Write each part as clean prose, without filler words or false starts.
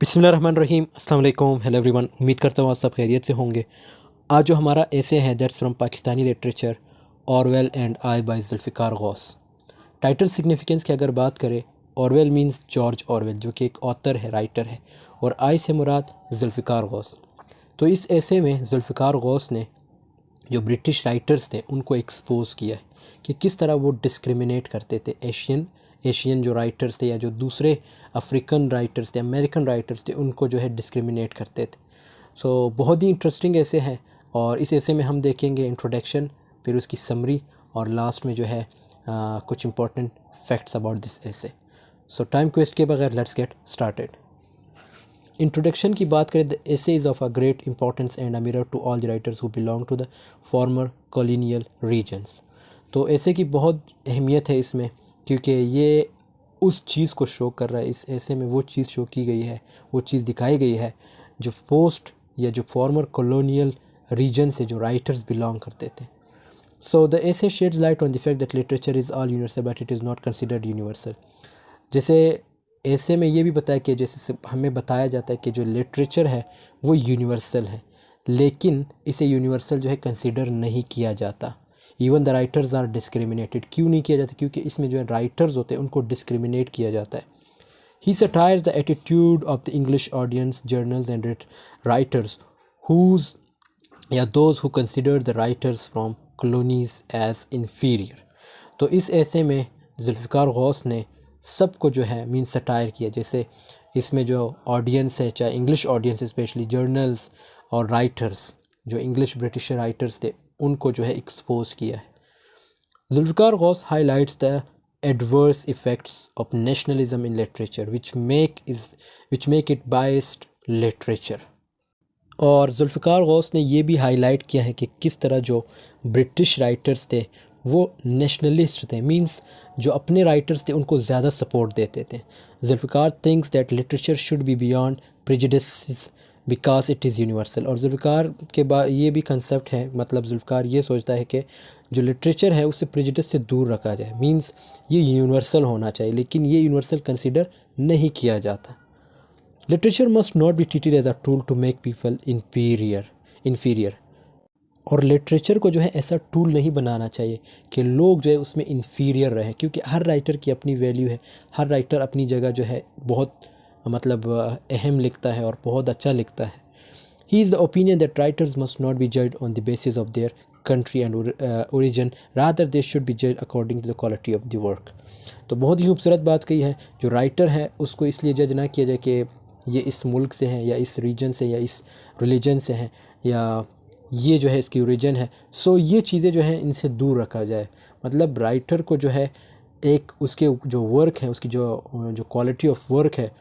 बिस्मिल्लाहिर्रहमानिर्रहीम, अस्सलाम वालेकुम, हेलो एवरीवन। उम्मीद करता हूँ आप सब खैरियत से होंगे। आज जो हमारा एसे है that's from Pakistani literature, Orwell and I by Zulfikar Ghose. Title significance की अगर बात करें, ऑरवेल मींस जॉर्ज ऑरवेल जो कि एक ऑथर है, राइटर है, और आई से मुराद जुल्फ़िकार गौस। तो इस एसे में जुल्फ़िकार गौस ने जो ब्रिटिश राइटर्स थे उनको एक्सपोज किया है कि किस तरह वो डिस्क्रिमिनेट करते थे एशियन जो राइटर्स थे या जो दूसरे अफ्रीकन राइटर्स थे, अमेरिकन राइटर्स थे, उनको जो है डिस्क्रिमिनेट करते थे। सो बहुत ही इंटरेस्टिंग ऐसे है, और इस ऐसे में हम देखेंगे इंट्रोडक्शन, फिर उसकी समरी, और लास्ट में जो है कुछ इंपॉर्टेंट फैक्ट्स अबाउट दिस ऐसे। सो टाइम वेस्ट के बगैर लेट्स गेट स्टार्टेड। इंट्रोडक्शन की बात करें, the essay is of a great importance and a mirror to all the writers who belong to the former colonial regions. तो ऐसे की बहुत अहमियत है इसमें, क्योंकि ये उस चीज़ को शो कर रहा है। इस ऐसे में वो चीज़ शो की गई है, वो चीज़ दिखाई गई है जो पोस्ट या जो फॉर्मर कॉलोनियल रीजन से जो राइटर्स बिलोंग करते थे। So the essay sheds light on the fact that literature is all universal but it is not considered universal। जैसे ऐसे में ये भी बताया कि जैसे हमें बताया जाता है कि जो लिटरेचर है वो यूनिवर्सल है, लेकिन इसे यूनिवर्सल जो है कंसिडर नहीं किया जाता। Even the writers are discriminated. क्यों नहीं किया जाता? क्योंकि इसमें जो है राइटर्स होते हैं उनको डिस्क्रिमिनेट किया जाता है। He satires the attitude of the English audience, journals and writers who या those who consider the writers from colonies as inferior. तो इस ऐसे में जुल्फ़िकार गौस ने सबको जो है मीन सटायर किया। जैसे इसमें जो ऑडियंस है, चाहे इंग्लिश ऑडियंस, स्पेशली जर्नल्स और राइटर्स, जो इंग्लिश ब्रिटिश राइटर्स थे, उनको जो है एक्सपोज किया है। Zulfikar Ghose highlights the adverse effects of nationalism in literature which make it biased literature। और जुल्फ़िकार गौस ने ये भी हाईलाइट किया है कि किस तरह जो ब्रिटिश राइटर्स थे वो नेशनलिस्ट थे, मींस जो अपने राइटर्स थे उनको ज़्यादा सपोर्ट देते थे। Zulfikar thinks that literature should be beyond prejudice because it is universal. और जुल्फ़िकार के बाद ये भी कंसेप्ट है, मतलब जुल्फ़िकार ये सोचता है कि जो लिटरेचर है उससे प्रेजुडिस से दूर रखा जाए, मींस ये यूनिवर्सल होना चाहिए, लेकिन ये यूनिवर्सल कंसिडर नहीं किया जाता। Literature must not be treated as a tool to make people inferior. और लिटरेचर को जो है ऐसा टूल नहीं बनाना चाहिए कि लोग जो है उसमें इन्फीरियर रहें, क्योंकि हर राइटर की अपनी वैल्यू है। हर राइटर अपनी जगह जो है बहुत मतलब अहम लिखता है और बहुत अच्छा लिखता है। He is the opinion that writers must not be judged on the basis of their country and origin, rather they should be judged according to the quality of the work. तो बहुत ही खूबसूरत बात कही है। जो राइटर है उसको इसलिए जज ना किया जाए कि ये इस मुल्क से हैं या इस रीजन से या इस रिलीजन से हैं या ये जो है इसकी ओरिजिन है। सो ये चीज़ें जो है इनसे दूर रखा जाए। मतलब राइटर को जो है एक उसके जो वर्क है, उसकी जो क्वालिटी ऑफ वर्क है,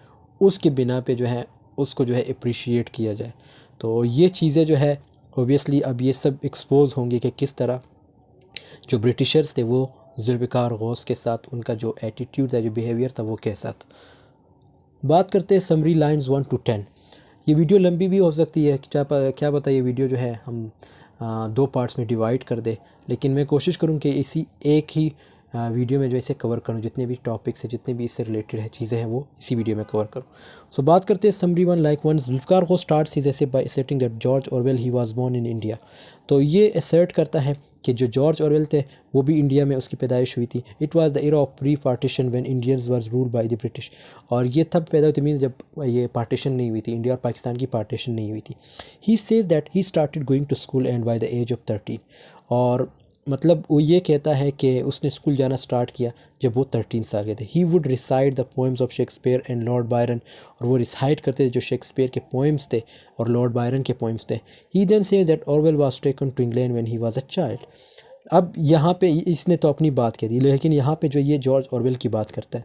उसके बिना पे जो है उसको जो है अप्रिशिएट किया जाए। तो ये चीज़ें जो है ओबियसली अब ये सब एक्सपोज होंगे कि किस तरह जो ब्रिटिशर्स थे वो जुल्फ़िकार गौस के साथ उनका जो एटीट्यूड था, जो बिहेवियर था, वो कैसा था। बात करते हैं समरी लाइंस 1 to 10। ये वीडियो लंबी भी हो सकती है, क्या पता ये वीडियो जो है हम दो पार्ट्स में डिवाइड कर दे, लेकिन मैं कोशिश करूँ कि इसी एक ही वीडियो में जो इसे कवर करूँ। जितने भी टॉपिक्स हैं, जितने भी इससे रिलेटेड है चीज़ें हैं, वो इसी वीडियो में कवर करूँ। सो बात करते हैं summary one like one. Zulfikar Ghose starts his essay by asserting that George Orwell he was born in India. तो ये असर्ट करता है कि जो जॉर्ज ऑरवेल थे वो भी इंडिया में उसकी पैदाइश हुई थी। It was the era of pre partition when Indians was ruled by the British. और ये तब पैदा हुई थी, मीन्स जब ये पार्टीशन नहीं हुई थी, इंडिया और पाकिस्तान की पार्टीशन नहीं हुई थी। He says that he started going to school and by the age of 13। और मतलब वो ये कहता है कि उसने स्कूल जाना स्टार्ट किया जब वो 13 साल के थे। He would recite the poems of Shakespeare and Lord Byron. और वो रिसाइट करते थे जो शेक्सपियर के पोएम्स थे और लॉर्ड बायरन के पोएम्स थे। He then says that Orwell was taken to England when he was a child. अब यहाँ पे इसने तो अपनी बात कह दी, लेकिन यहाँ पे जो ये जॉर्ज ऑरवेल की बात करता है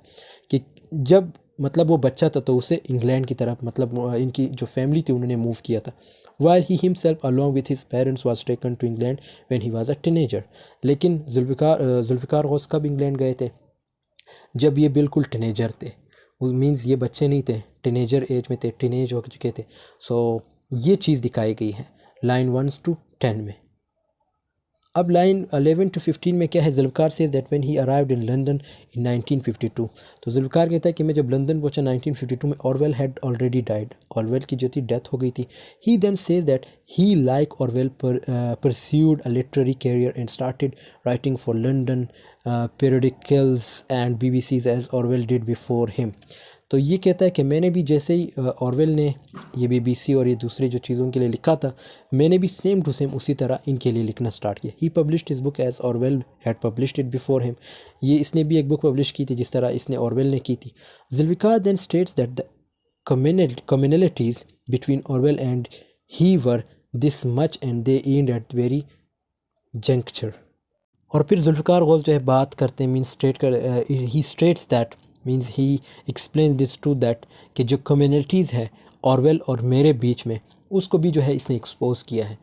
कि जब मतलब वो बच्चा था तो उसे इंग्लैंड की तरफ, मतलब इनकी जो फैमिली थी उन्होंने मूव किया था। While he himself along with his parents was taken to England when he was a teenager. लेकिन जुल्फ़िकार गौस कब इंग्लैंड गए थे? जब ये बिल्कुल टीनेजर थे। मीन्स ये बच्चे नहीं थे, टीनेजर एज में थे, टीनेज हो चुके थे। सो ये चीज़ दिखाई गई है लाइन 1 to 10 में। अब लाइन 11 to 15 में क्या है, Zulfikar says that when he arrived in London in 1952, तो जुल्फ़िकार कहता है कि मैं जब लंदन पहुंचा 1952 में, Orwell had already died, Orwell की जो थी डेथ हो गई थी। He then says that he like Orwell pursued a literary career and started writing for London periodicals and BBCs as Orwell did before him. तो ये कहता है कि मैंने भी जैसे ही ऑरवेल ने ये BBC और ये दूसरी जो चीज़ों के लिए लिखा था, मैंने भी सेम टू सेम उसी तरह इनके लिए लिखना स्टार्ट किया। He published his book as Orwell had published it before him, ये इसने भी एक बुक पब्लिश की थी जिस तरह इसने ऑरवेल ने की थी। Zulfikar then states that the commonalities between Orwell and he were this much and they end at very juncture। और फिर जुल्फ़िकार गौस जो है बात करते हैं, मीन्स स्ट्रेट कर he states that means he explains this to that कि जो कम्युनिटीज़ है ऑरवेल और मेरे बीच में, उसको भी जो है इसने एक्सपोज किया है।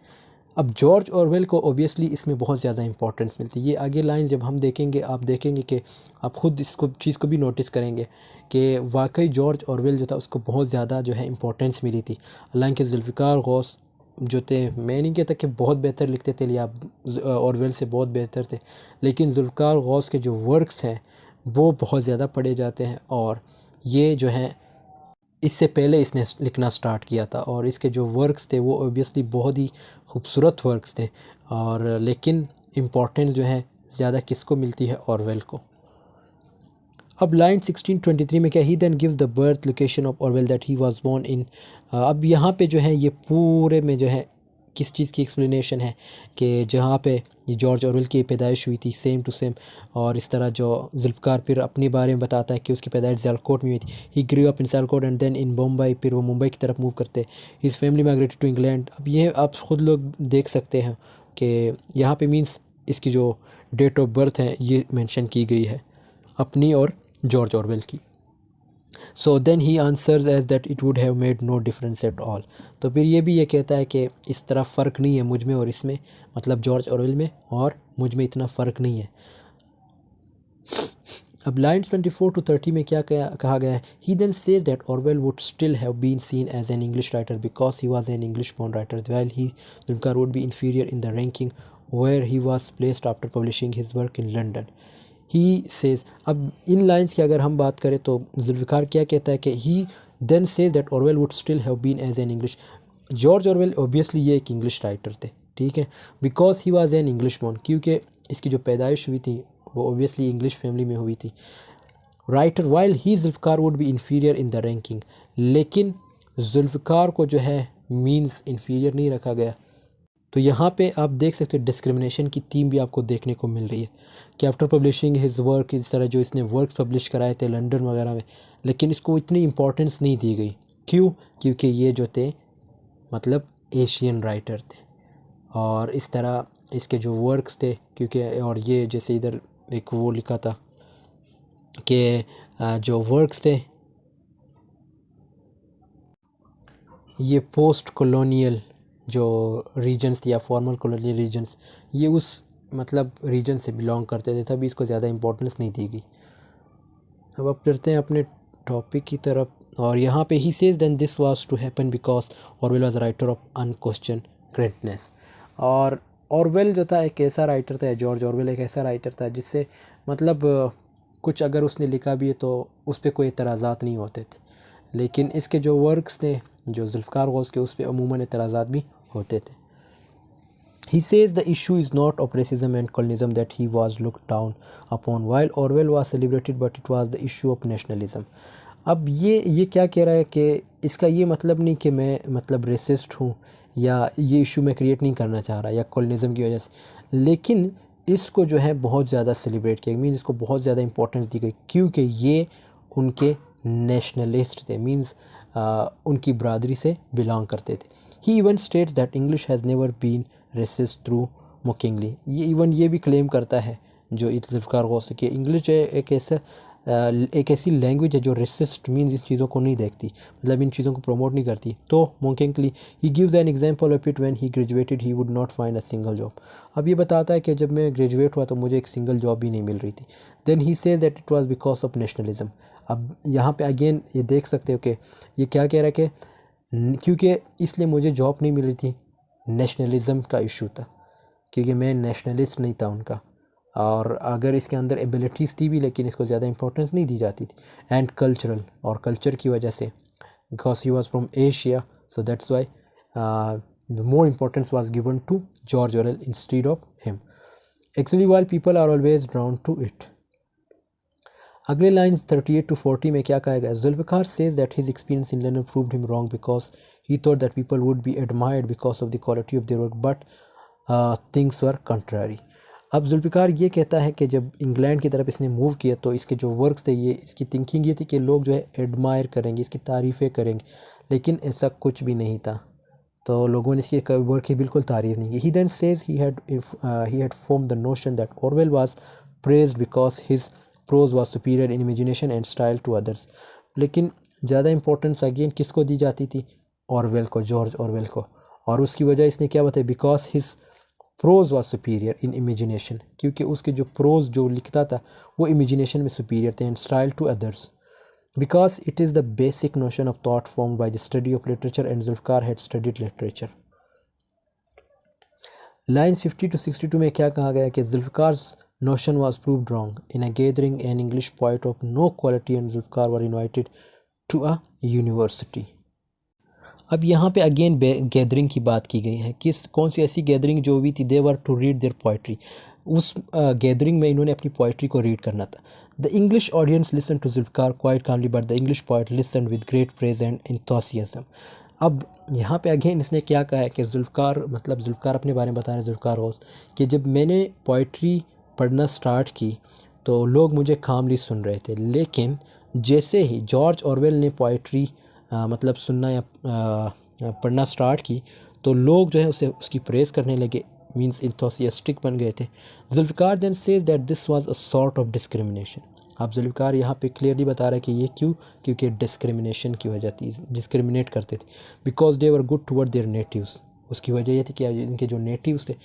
अब जॉर्ज ऑरवेल को ओबियसली इसमें बहुत ज़्यादा इंपॉर्टेंस मिलती है। ये आगे लाइन जब हम देखेंगे आप देखेंगे कि आप ख़ुद इसको चीज़ को भी नोटिस करेंगे कि वाकई जॉर्ज ऑरवेल जो था उसको बहुत ज़्यादा जो है इंपॉर्टेंस मिली थी। हालांकि जुल्फ़िकार गौस जो थे, मैं नहीं कहता कि बहुत बेहतर लिखते थे या ऑरवेल से बहुत बेहतर थे, लेकिन जुल्फ़िकार गौस के जो वर्क्स हैं वो बहुत ज़्यादा पढ़े जाते हैं। और ये जो है इससे पहले इसने लिखना स्टार्ट किया था और इसके जो वर्क्स थे वो ऑब्वियसली बहुत ही खूबसूरत वर्क्स थे। और लेकिन इम्पोर्टेंस जो है ज़्यादा किसको मिलती है, ऑरवेल को। अब लाइन 1623 में क्या, he then gives the birth location of Orwell that he was born in. अब यहाँ पे जो है ये पूरे में जो है किस चीज़ की एक्सप्लेनेशन है कि जहाँ पे ये जॉर्ज ऑरवेल की पैदाइश हुई थी सेम टू सेम। और इस तरह जो जुल्फ़िकार फिर अपने बारे में बताता है कि उसकी पैदाइश सियालकोट में हुई थी। He grew up in Sialkot and then in Bombay, फिर वो मुंबई की तरफ मूव करते। His family migrated to England. अब ये आप ख़ुद लोग देख सकते हैं कि यहाँ पे मीन्स इसकी जो डेट ऑफ बर्थ है ये मेंशन की गई है अपनी और जॉर्ज ऑरवेल की। So then he answers as that it would have made no difference at all. तो फिर ये भी ये कहता है कि इस तरह फ़र्क नहीं है मुझ में और इसमें, मतलब जॉर्ज ऑरवेल में और मुझ में इतना फ़र्क नहीं है। अब लाइन 24 to 30 में क्या कहा गया है, he then says that Orwell would still have been seen as an English writer because he was an English born writer, while he Zulfikar would be inferior in the ranking where he was placed after publishing his work in London। He says, अब इन lines की अगर हम बात करें तो जुल्फ़िकार क्या कहता है कि he then says that Orwell would still have been as an English. George Orwell obviously ये एक इंग्लिश राइटर थे, ठीक है, because he was an English born, क्योंकि इसकी जो पैदाइश हुई थी वो ऑब्वियसली इंग्लिश फैमिली में हुई थी। Writer while he Zulfikar would be inferior in the ranking, लेकिन जुल्फ़िकार को जो है मीन्स इन्फीरियर नहीं रखा गया। तो यहाँ पे आप देख सकते हो डिस्क्रिमिनेशन की थीम भी आपको देखने को मिल रही है कि आफ्टर पब्लिशिंग हिज वर्क, इस तरह जो इसने वर्क्स पब्लिश कराए थे लंदन वगैरह में, लेकिन इसको इतनी इम्पोर्टेंस नहीं दी गई। क्यों? क्योंकि ये जो थे मतलब एशियन राइटर थे और इस तरह इसके जो वर्क्स थे, क्योंकि और ये जैसे इधर एक वो लिखा था कि जो वर्क्स थे ये पोस्ट कॉलोनियल जो रीजन्स या फॉर्मल कॉलोनियल रीजन्स, ये उस मतलब रीजन से बिलोंग करते थे, तभी इसको ज़्यादा इंपॉर्टेंस नहीं दी गई। अब फिरते हैं अपने टॉपिक की तरफ और यहाँ पे he says then this was to happen because Orwell was writer of unquestion greatness. और ऑरवेल जो था एक ऐसा राइटर था, जॉर्ज ऑरवेल एक ऐसा राइटर था जिससे मतलब कुछ अगर उसने लिखा भी है तो उस पर कोई एतराज़ात नहीं होते थे, लेकिन इसके जो वर्क्स थे जो जुल्फ़िकार गौस के, उस पर अमूमन एतराज़ात भी होते थे। He says the issue is not of racism and colonism that he was looked down upon, while Orwell was celebrated, but it was the issue of nationalism। अब ये क्या कह रहा है कि इसका ये मतलब नहीं कि मैं मतलब रेसिस्ट हूँ या ये इशू मैं क्रिएट नहीं करना चाह रहा या कॉलोनिज़म की वजह से, लेकिन इसको जो है बहुत ज़्यादा सेलिब्रेट किया, मीन्स इसको बहुत ज़्यादा इंपॉर्टेंस दी गई क्योंकि ये उनके नेशनलिस्ट थे, मीन्स उनकी बरादरी से बिलोंग करते थे। He even states that English has never been racist through mockingly, ये इवन ये भी क्लेम करता है जो जुल्फ़िकार गौस कि इंग्लिश एक ऐसी लैंग्वेज है जो रेसिस्ट मीन्स इन चीज़ों को नहीं देखती, मतलब इन चीज़ों को प्रमोट नहीं करती। तो mockingly he gives an example of it when he graduated he would not find a single job. अब ये बताता है कि जब मैं ग्रेजुएट हुआ तो मुझे एक सिंगल जॉब भी नहीं मिल रही थी। Then he says that it was because of nationalism. अब यहाँ पे अगेन ये देख सकते हो कि ये क्या कह रहा है कि क्योंकि इसलिए मुझे जॉब नहीं मिल रही थी, नेशनलिज्म का इशू था। क्योंकि मैं नेशनलिस्ट नहीं था उनका, और अगर इसके अंदर एबिलिटीज़ थी भी लेकिन इसको ज़्यादा इंपॉर्टेंस नहीं दी जाती थी। एंड कल्चरल, और कल्चर की वजह से, because he was from Asia, so that's why more importance was given to George Orwell instead of him. Actually, while people are always drawn to it. अगले लाइन्स 38 to 40 में क्या कहा गया? Zulfikar says that his experience in London proved him wrong because he thought that people would be admired because of the quality of their work, but things were contrary. अब जुल्फ़िकार ये कहता है कि जब इंग्लैंड की तरफ इसने मूव किया तो इसके जो वर्क्स थे, ये इसकी थिंकिंग ये थी कि लोग जो है एडमायर करेंगे, इसकी तारीफ़ें करेंगे, लेकिन ऐसा कुछ भी नहीं था। तो लोगों ने इसकी वर्क की बिल्कुल तारीफ़ नहीं की। He then says he had form the notion that Orwell was praised because his prose was superior in imagination and style to others. लेकिन ज़्यादा इंपॉर्टेंस अगेन किसको दी जाती थी? ऑरवेल को, जॉर्ज ऑरवेल को। और उसकी वजह इसने क्या बताया? Because his prose was superior in imagination, क्योंकि उसके जो प्रोज जो लिखता था वो इमेजिनेशन में सुपीरियर थे। And style to others, because it is the basic notion of thought formed by the study of literature, and Zulfikar had studied literature. Lines 50 to 62 में क्या कहा गया कि Zulfikar's notion was proved wrong. In a gathering, an English poet of no quality and Zulfikar were invited to a university. अब यहाँ पे again gathering की बात की गई है। कौन सी ऐसी गैदरिंग जो हुई थी? They were to read their poetry. उस गैदरिंग में इन्होंने अपनी पोइट्री को रीड करना था। The English audience listen to Zulfikar quite calmly, but the English poet listen with great praise and enthusiasm. अब यहाँ पे अगेन इसने क्या कहा है कि जुल्फ़िकार अपने बारे में बता रहे हैं, जुल्फ़िकार गौस, कि जब मैंने पोइट्री पढ़ना स्टार्ट की तो लोग मुझे कामली सुन रहे थे, लेकिन जैसे ही जॉर्ज ऑरवेल ने पोइट्री सुनना या पढ़ना स्टार्ट की तो लोग जो है उसकी प्रेज़ करने लगे, मींस इंथुसियास्टिक बन गए थे। Zulfikar then says that this was a sort of discrimination. अब जुल्फ़िकार यहाँ पे क्लियरली बता रहा है कि ये क्यों? क्योंकि डिस्क्रिमिनेशन की वजह थी, डिस्क्रिमिनेट करते थे। Because they were good toward their natives, उसकी वजह ये थी कि इनके जो नेटिव्स थे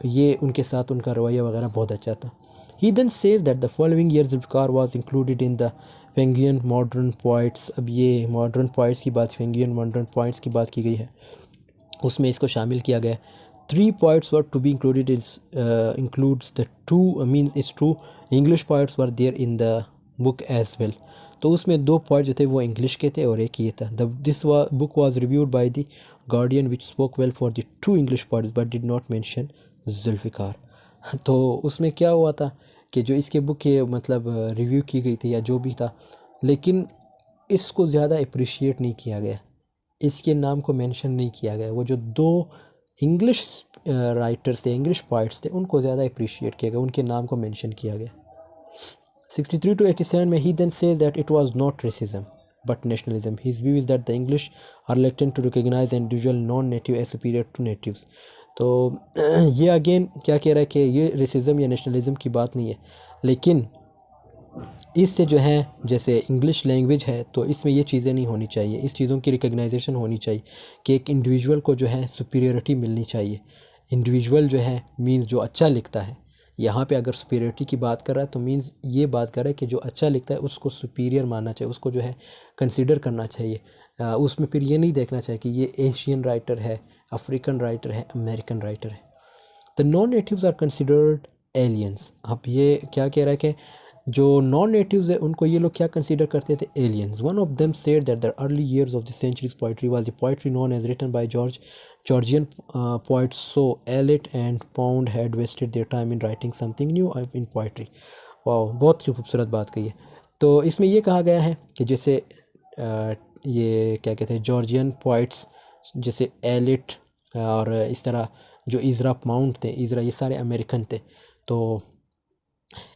ये उनके साथ उनका रवैया वगैरह बहुत अच्छा था। He then says that the following year Zulfikar was included in the Penguin modern poets. अब ये मॉडर्न पोइट्स की बात, फेंगियन मॉडर्न पोइट्स की बात की गई है, उसमें इसको शामिल किया गया। 3 poets were to be included, includes the 2 means it's true English poets were there in the book as well। तो उसमें 2 poets जो थे वो इंग्लिश के थे और एक ये था। This book was reviewed by the Guardian which spoke well for the 2 English poets but did not mention Zulfikar. तो उसमें क्या हुआ था कि जो इसके बुक के रिव्यू की गई थी या जो भी था, लेकिन इसको ज़्यादा अप्रिशिएट नहीं किया गया, इसके नाम को मेंशन नहीं किया गया। वो जो 2 इंग्लिश राइटर्स थे, इंग्लिश पोइट्स थे, उनको ज़्यादा अप्रिशिएट किया गया, उनके नाम को मेंशन किया गया। 63 to 87 में he then says that it was not racism but nationalism. His view is that the English are reluctant to recognise individual non native as superior to natives. तो ये अगेन क्या कह रहा है कि ये रेसिज्म या नेशनलिज्म की बात नहीं है, लेकिन इससे जो है जैसे इंग्लिश लैंग्वेज है तो इसमें ये चीज़ें नहीं होनी चाहिए, इस चीज़ों की रिकॉग्नाइजेशन होनी चाहिए कि एक इंडिविजुअल को जो है सुपीरियरिटी मिलनी चाहिए। इंडिविजुअल जो है मींस जो अच्छा लिखता है, यहाँ पे अगर सुपीरियरिटी की बात कर रहा है तो मींस ये बात कर रहा है कि जो अच्छा लिखता है उसको सुपीरियर मानना चाहिए, उसको जो है कंसिडर करना चाहिए। उसमें फिर ये नहीं देखना चाहिए कि ये एशियन राइटर है, अफ्रीकन राइटर है, अमेरिकन राइटर है। The non natives are considered aliens. अब ये क्या कह रहा है कि जो नॉन नेटिव्स है उनको ये लोग क्या कंसीडर करते थे? Aliens. One of them said that the early years of the centuries poetry was the poetry known as written by Georgian poets, so Eliot and Pound had wasted their time in writing something new in poetry. वाह, बहुत ही खूबसूरत बात कही है। तो इसमें ये कहा गया है कि जैसे ये क्या कहते हैं, जॉर्जियन पोइट्स जैसे एलिट और इस तरह जो इज़रा पाउंड थे, इज़रा ये सारे अमेरिकन थे, तो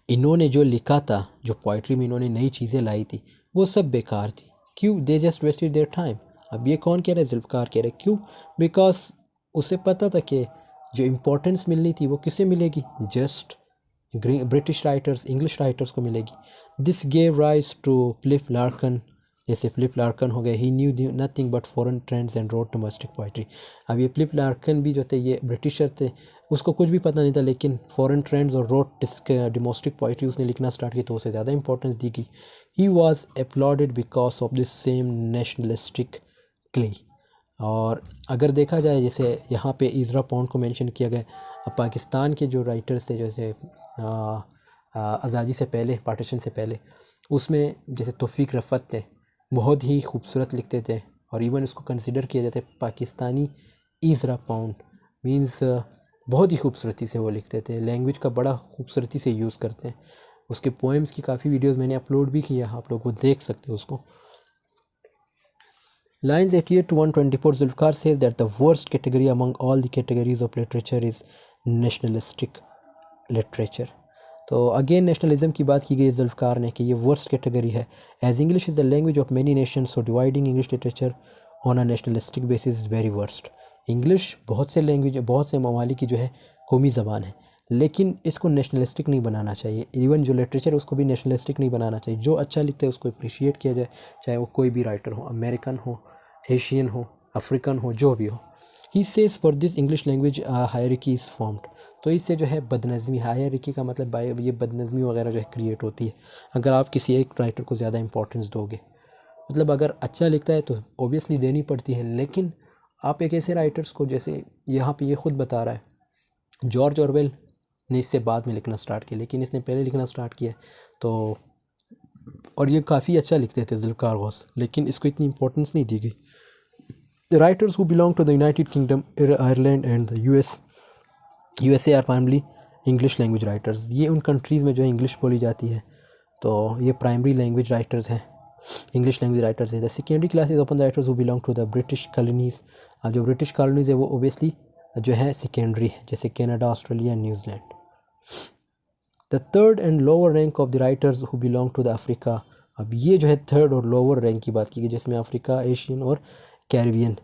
इन्होंने जो लिखा था, जो पोइट्री में इन्होंने नई चीज़ें लाई थी, वो सब बेकार थी। क्यों? They just wasted their time. अब ये कौन कह रहा है? जुल्फ़िकार कह रहे। क्यों? बिकॉज उसे पता था कि जो इम्पोर्टेंस मिलनी थी वो किसे मिलेगी? Just British writers, English writers को मिलेगी। This gave rise to Philip Larkin, जैसे फिलिप लार्कन हो गए। He knew nothing but foreign trends and wrote domestic poetry. अब ये फिलिप लार्कन भी जो थे ये ब्रिटिशर थे, उसको कुछ भी पता नहीं था, लेकिन फॉरेन ट्रेंड्स और रोट डोमेस्टिक पोइट्री उसने लिखना स्टार्ट की तो उसे ज़्यादा इंपॉर्टेंस दी गई। He was uploaded because of this same nationalistic क्ली। और अगर देखा जाए जैसे यहाँ पे इज़रा पाउंड को मेंशन किया गया, अब पाकिस्तान के जो राइटर्स थे, जैसे आज़ादी से पहले, पार्टीशन से पहले, उसमें जैसे तौफीक रफ़त थे, बहुत ही खूबसूरत लिखते थे और इवन इसको कंसिडर किया जाता है पाकिस्तानी ईज़रा पाउंड। मींस बहुत ही खूबसूरती से वो लिखते थे, लैंग्वेज का बड़ा खूबसूरती से यूज़ करते हैं। उसके पोएम्स की काफ़ी वीडियोस मैंने अपलोड भी किया, आप लोग वो देख सकते हो उसको। Lines 88 to 124, Zulfikar says that the worst category among all the categories of literature is nationalistic literature. तो अगेन नेशनलिज्म की बात की गई जुल्फ़िकार ने कि ये वर्स्ट कैटेगरी है, as English is the language of many nations, so dividing English literature on a nationalistic basis is very worst. English बहुत से लैंग्वेज, बहुत से ममालिक की जो है कौमी ज़बान है, लेकिन इसको नेशनलिस्टिक नहीं बनाना चाहिए। इवन जो लिटरेचर है उसको भी नेशनलिस्टिक नहीं बनाना चाहिए। जो अच्छा लिखता है उसको अप्रिशिएट किया जाए, चाहे वो कोई भी राइटर हो, अमेरिकन हो, एशियन हो, अफ्रीकन हो, जो भी हो। He says for this English language hierarchy is formed. तो इससे जो है बदनज़मी, हायरार्की का मतलब ये बदनज़मी वगैरह जो है क्रिएट होती है अगर आप किसी एक राइटर को ज़्यादा इंपॉर्टेंस दोगे। मतलब अगर अच्छा लिखता है तो ऑब्वियसली देनी पड़ती है, लेकिन आप एक ऐसे राइटर्स को, जैसे यहाँ पे ये ख़ुद बता रहा है, जॉर्ज ऑरवेल ने इससे बाद में लिखना स्टार्ट किया, लेकिन इसने पहले लिखना स्टार्ट किया। तो और ये काफ़ी अच्छा लिखते थे जुल्फ़िकार गौस, लेकिन इसको इतनी इंपॉर्टेंस नहीं दी गई। The writers who belong to the United Kingdom, Ireland and the USA are primarily English language writers। ये उन कंट्रीज़ में जो है इंग्लिश बोली जाती है, तो ये प्राइमरी लैंग्वेज राइटर्स हैं, इंग्लिश लैंग्वेज राइटर्स हैं। The secondary class is open the writers who belong to the British colonies. अब जो ब्रिटिश कॉलोनीज़ है वो ओबियसली जो है सेकेंडरी है, जैसे Canada, Australia, New Zealand. The third and lower rank of the writers who belong to the Africa. अब ये जो है थर्ड और लोअर रैंक की बात की गई, जिसमें अफ्रीका, एशियन और Caribbean.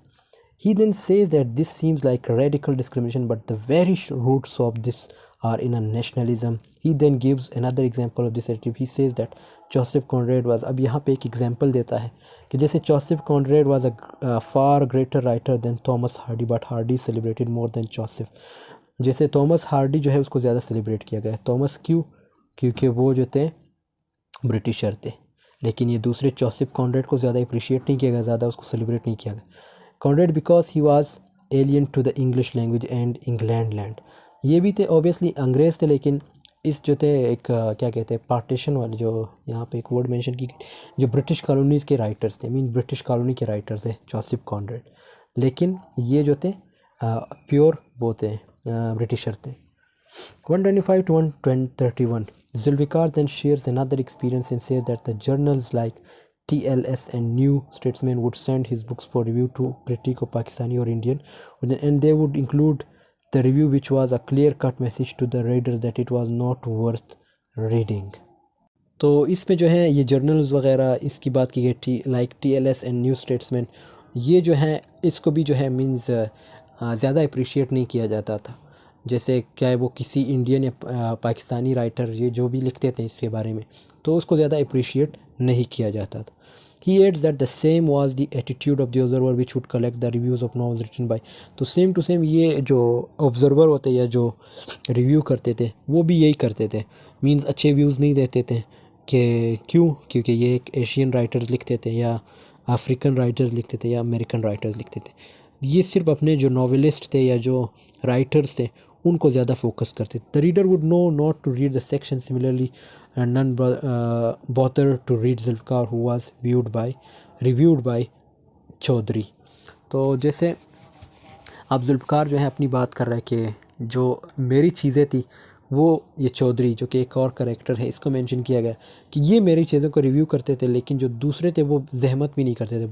He then says that this seems like a radical discrimination, but the very roots of this are in a nationalism. He then gives another example of this attitude. He says that Joseph Conrad was, अब यहाँ पे एक example देता है कि जैसे Joseph Conrad was a far greater writer than Thomas Hardy, but Hardy celebrated more than Joseph। जैसे Thomas Hardy जो है उसको ज़्यादा सेलिब्रेट किया गया। थॉमस क्यों? क्योंकि वो जो थे ब्रिटिशर थे, लेकिन ये दूसरे जोसेफ कॉनरेड को ज़्यादा अप्रिशिएट नहीं किया गया, ज़्यादा उसको सेलिब्रेट नहीं किया गया। Conrad because he was alien to the English language and England land. ये भी थे ऑब्वियसली अंग्रेज़ थे, लेकिन इस जो थे एक क्या कहते हैं पार्टीशन वाले, जो यहाँ पे एक वर्ड मेंशन की गई, जो ब्रिटिश कॉलोनीज़ के राइटर्स थे, मीन ब्रिटिश कॉलोनी के राइटर थे जोसेफ कॉनरेड, लेकिन ये जो थे प्योर वो थे ब्रिटिशर थे। 125 to 131, Zulfikar then shares another experience and says that the journals like TLS and New Statesman would send his books for review to critique of Pakistani or Indian, and they would include the review which was a clear-cut message to the readers that it was not worth reading। तो इसमें जो है ये journals वगैरह इसकी बात की गई, like TLS and new statesman, ये जो है इसको भी जो है मीन्स ज़्यादा अप्रिशिएट नहीं किया जाता था। जैसे क्या वो किसी इंडियन या पाकिस्तानी राइटर ये जो भी लिखते थे इसके बारे में, तो उसको ज़्यादा अप्रिशिएट नहीं किया जाता था। He adds that the same was the attitude of the observer which would collect the reviews of novels written by। तो सेम टू सेम ये जो ऑब्ज़र्वर होते या जो रिव्यू करते थे वो भी यही करते थे, मींस अच्छे व्यूज़ नहीं देते थे। कि क्यों? क्योंकि ये एक एशियन राइटर्स लिखते थे या अफ्रीकन राइटर्स लिखते थे या अमेरिकन राइटर्स लिखते थे। ये सिर्फ अपने जो नॉवेलिस्ट थे या जो राइटर्स थे उनको ज़्यादा फोकस करते थे। The reader would know not to read the section similarly and none bothered to read Zulfikar who was reviewed by Chaudhary. तो जैसे अब जुल्फ़िकार जो है अपनी बात कर रहा है कि जो मेरी चीज़ें थी वो ये चौधरी जो कि एक और करेक्टर है इसको मेंशन किया गया कि ये मेरी चीज़ों को रिव्यू करते थे, लेकिन जो दूसरे थे वो जहमत भी नहीं करते थे।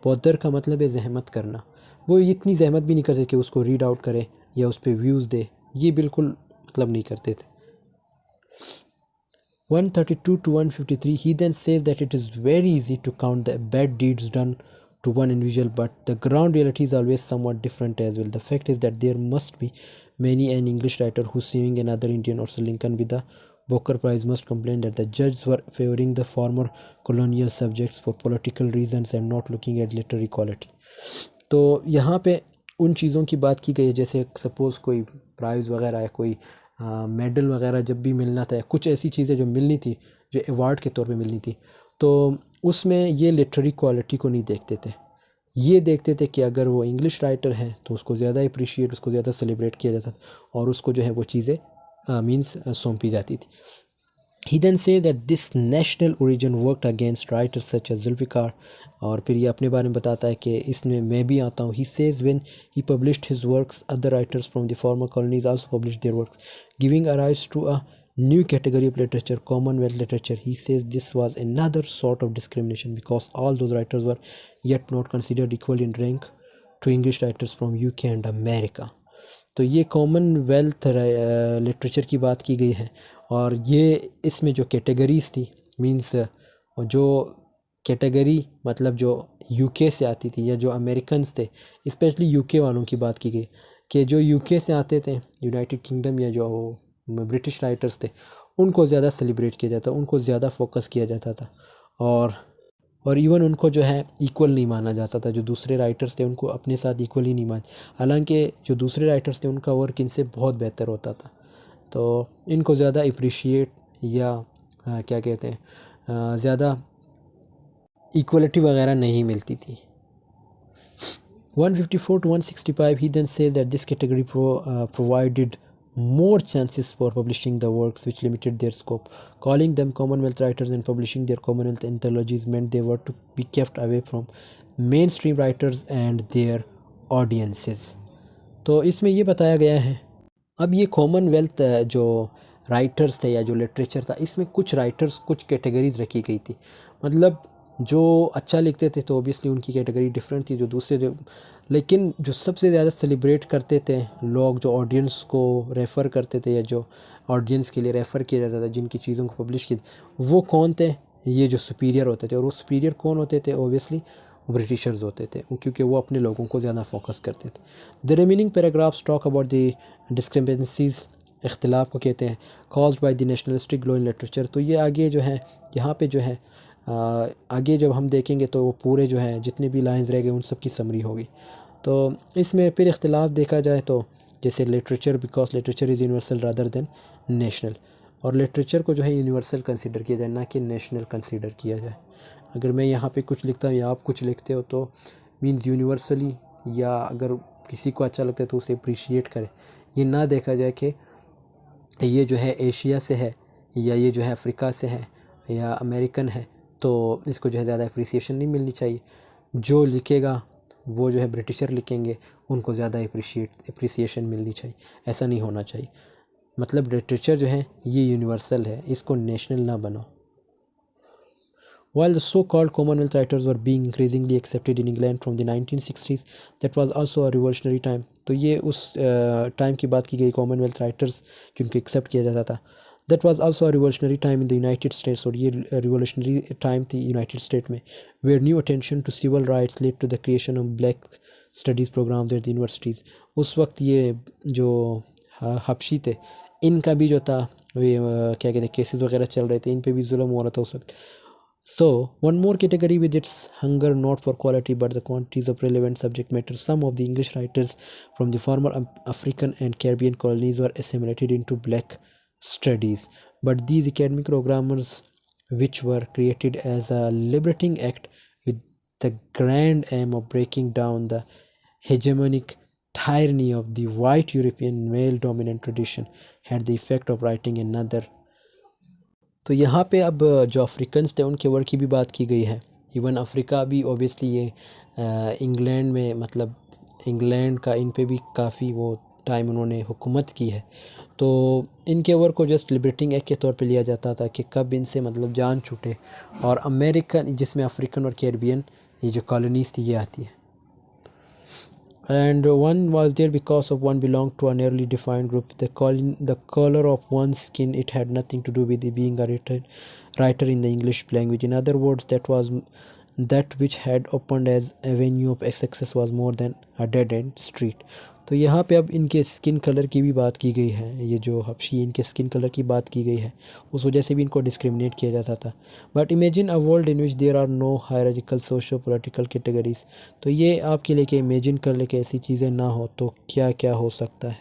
बॉदर का मतलब है जहमत करना। वो इतनी जहमत भी नहीं करते कि उसको रीड आउट करे या उस पर व्यूज़ दे, ये बिल्कुल मतलब नहीं करते थे। 132 to 153, he then says that it is very easy to count the bad deeds done to one individual, but the ground reality is always somewhat different as well. The fact is that there must be many an English writer who suing another Indian or Sri Lankan with the Booker Prize must complain that the judges were favoring the former colonial subjects for political reasons and not looking at literary quality। तो यहाँ पे उन चीज़ों की बात की गई है, जैसे सपोज़ कोई प्राइज़ वगैरह है, कोई मेडल वगैरह जब भी मिलना था, कुछ ऐसी चीज़ें जो मिलनी थी, जो अवार्ड के तौर पे मिलनी थी, तो उसमें ये लिटरेरी क्वालिटी को नहीं देखते थे। ये देखते थे कि अगर वो इंग्लिश राइटर है तो उसको ज़्यादा अप्रिशिएट, उसको ज़्यादा सेलिब्रेट किया जाता था और उसको जो है वो चीज़ें मीन्स सौंपी जाती थी। He then says that this national origin worked against writers such as Zulfikar, और फिर ये अपने बारे में बताता है कि इसमें मैं भी आता हूँ। He says when he published his works, other writers from the former colonies also published their works, giving rise to a new category of literature, Commonwealth literature. He says this was another sort of discrimination because all those writers were yet not considered equal in rank to English writers from UK and America. तो ये Commonwealth literature की बात की गई है और ये इसमें जो कैटेगरीज़ थी मींस जो कैटेगरी मतलब जो यूके से आती थी या जो अमेरिकन्स थे, स्पेशली यूके वालों की बात की गई कि जो यूके से आते थे, यूनाइटेड किंगडम या जो ब्रिटिश राइटर्स थे, उनको ज़्यादा सेलिब्रेट किया जाता, उनको ज़्यादा फोकस किया जाता था और इवन उनको जो है इक्वल नहीं माना जाता था। जो दूसरे राइटर्स थे उनको अपने साथ इक्वल ही नहीं मान, हालांकि जो दूसरे राइटर्स थे उनका वर्क इनसे बहुत बेहतर होता था, तो इनको ज़्यादा अप्रिशिएट या क्या कहते हैं ज़्यादा इक्वलिटी वगैरह नहीं मिलती थी। 154 to 165 he then says that this category provided more chances for publishing the works which limited their scope. Calling them Commonwealth writers and publishing their Commonwealth anthologies meant they were to be kept away from mainstream writers and their audiences. तो इसमें ये बताया गया है, अब ये Commonwealth जो writers थे या जो लिटरेचर था, इसमें कुछ राइटर्स कुछ कैटेगरीज रखी गई थी। मतलब जो अच्छा लिखते थे तो ऑब्वियसली उनकी कैटेगरी डिफरेंट थी, जो दूसरे जो, लेकिन जो सबसे ज़्यादा सेलिब्रेट करते थे लोग, जो ऑडियंस को रेफ़र करते थे या जो ऑडियंस के लिए रेफ़र किया जाता था, जिनकी चीज़ों को पब्लिश किया, वो कौन थे? ये जो सुपीरियर होते थे। और वो सुपीरियर कौन होते थे? ऑब्वियसली ब्रिटिशर्स होते थे, क्योंकि वो अपने लोगों को ज़्यादा फोकस करते थे। The remaining paragraphs talk about the discrepancies, इख्तिलाफ को कहते हैं, caused by the nationalistic glow in literature. तो ये आगे जो है, यहाँ पे जो है आगे जब हम देखेंगे तो वो पूरे जो है जितने भी लाइंस रह गए उन सब की समरी होगी। तो इसमें फिर इख्तिलाफ देखा जाए तो जैसे literature, because literature is universal rather than national, और लिटरेचर को जो है यूनिवर्सल कंसीडर किया जाए, ना कि नेशनल कंसीडर किया जाए। अगर मैं यहाँ पे कुछ लिखता हूँ या आप कुछ लिखते हो तो मीन्स यूनिवर्सली, या अगर किसी को अच्छा लगता है तो उसे अप्रिशिएट करें। ये ना देखा जाए कि ये जो है एशिया से है या ये जो है अफ्रीका से है या अमेरिकन है, तो इसको जो है ज़्यादा अप्रिसिएशन नहीं मिलनी चाहिए। जो लिखेगा वो जो है ब्रिटिशर लिखेंगे, उनको ज़्यादा अप्रिसिएशन मिलनी चाहिए, ऐसा नहीं होना चाहिए। मतलब लिटरेचर जो है ये यूनिवर्सल है, इसको नेशनल ना बनाओ। While the so-called Commonwealth writers were being increasingly accepted in England from the 1960s, that was also a revolutionary time. तो ये उस टाइम की बात की गई, कॉमनवेल्थ राइटर्स जिनको एक्सेप्ट किया जाता था। That was also a revolutionary time in the United States, और ये revolutionary time थी यूनाइटेड स्टेट में, where new attention to civil rights led to the creation of black studies programs at the universities. उस वक्त ये जो हबशी थे, इनका भी जो था वे क्या कहते हैं केसेस वगैरह चल रहे थे, इन पे भी जुल्म हो रहा था उस वक्त। So, one more category with its hunger not for quality but the quantities of relevant subject matter. Some of the English writers from the former African and Caribbean colonies were assimilated into black studies. But these academic programs, which were created as a liberating act with the grand aim of breaking down the hegemonic tyranny of the white European male dominant tradition, had the effect of writing another. तो यहाँ पे अब जो Africans थे उनके work की भी बात की गई है। इवन अफ्रीका भी ऑब्वियसली ये इंग्लैंड में, मतलब इंग्लैंड का इन पे भी काफ़ी वो टाइम उन्होंने हुकूमत की है, तो इनके वर्क को जस्ट लिबरेटिंग एक्ट के तौर पे लिया जाता था कि कब इनसे मतलब जान छूटे। और अमेरिकन, जिसमें अफ्रीकन और कैरिबियन ये जो कॉलोनीज़ थी ये आती है, and one was there because of one belonged to a narrowly defined group. The color of one's skin, it had nothing to do with being a writer in the English language. In other words, that which had opened as avenue of success was more than a dead end street. तो यहाँ पे अब इनके skin colour की भी बात की गई है, ये जो हबशी इनके स्किन कलर की बात की गई है, उस वजह से भी इनको डिस्क्रिमिनेट किया जाता था। But imagine a world in which there are no hierarchical socio political categories. तो ये आपके लिए कि इमेजिन कर ले कि ऐसी चीज़ें ना हो तो क्या क्या हो सकता है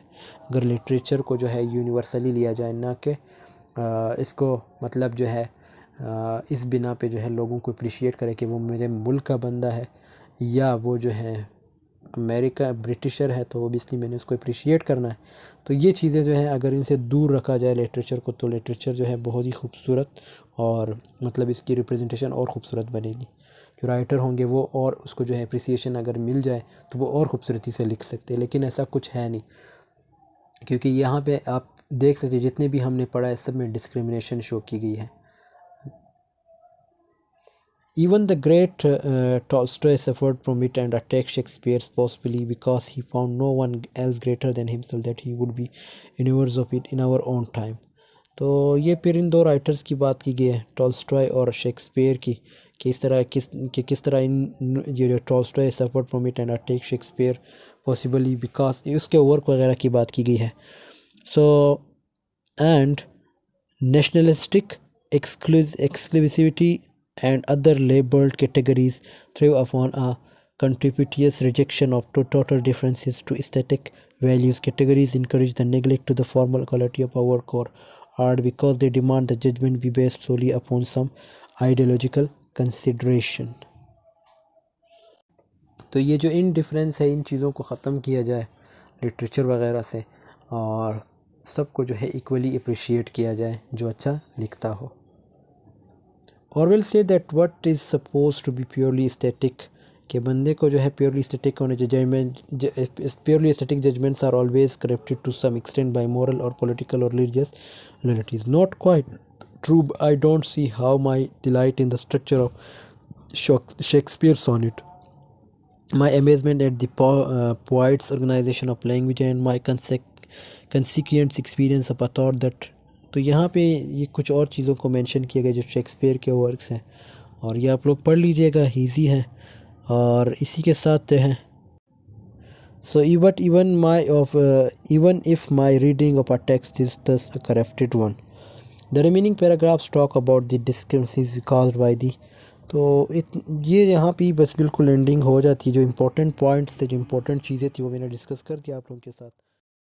अगर लिटरेचर को जो है यूनिवर्सली लिया जाए, ना कि इसको मतलब जो है इस बिना पे जो है लोगों को अप्रिशिएट करे कि वो मेरे मुल्क का बंदा है या वो जो है अमेरिका ब्रिटिशर है, तो ओबियसली मैंने उसको अप्रिशिएट करना है। तो ये चीज़ें जो हैं अगर इनसे दूर रखा जाए लिटरेचर को, तो लिटरेचर जो है बहुत ही खूबसूरत और मतलब इसकी रिप्रेजेंटेशन और ख़ूबसूरत बनेगी। जो राइटर होंगे वो और उसको जो है अप्रिसिएशन अगर मिल जाए तो वो और ख़ूबसूरती से लिख सकते हैं, लेकिन ऐसा कुछ है नहीं, क्योंकि यहाँ पे आप देख सकते हैं जितने भी हमने पढ़ा है सब में डिस्क्रिमिनेशन शो की गई है। Even the great Tolstoy suffered from it and attacked Shakespeare possibly because he found no one else greater than himself that he would be universe of it in our own time। तो ये फिर इन दो writers की बात की गई है, Tolstoy और शेक्सपियर की, कि किस तरह इन ये जो Tolstoy suffered from it and attack Shakespeare possibly because उसके वर्क वगैरह की बात की गई है। So and nationalistic exclusivity and other labeled categories thrive upon a contemptuous rejection of total differences to aesthetic values. Categories encourage the neglect to the formal quality of our core art because they demand the judgment be based solely upon some ideological consideration। तो ये जो in difference है इन चीज़ों को ख़त्म किया जाए literature वगैरह से, और सबको जो है इक्वली अप्रिशिएट किया जाए जो अच्छा लिखता हो। Orwell said that what is suppose to be purely aesthetic, के बंदे को जो है प्योरली एस्थेटिक होने purely aesthetic judgments are always corrupted to some extent by moral और पॉलिटिकल और religious realities. Not quite true, I don't see how my delight in the structure of Shakespeare sonnet, my amazement at the poet's organization of language and my consequent experience of a thought that। तो यहाँ पे ये कुछ और चीज़ों को mention किया गया जो शेक्सपियर के वर्क्स हैं, और ये आप लोग पढ़ लीजिएगा, ईजी है। और इसी के साथ जो है so but even if my reading of a text is thus a corrupted one, the remaining paragraphs talk about the discrepancies caused by the। तो ये यहाँ पे बस बिल्कुल एंडिंग हो जाती है। जो इम्पोर्टेंट पॉइंट्स थे, जो इम्पोर्टेंट चीज़ें थी वो मैंने डिस्कस कर दिया आप लोगों के साथ।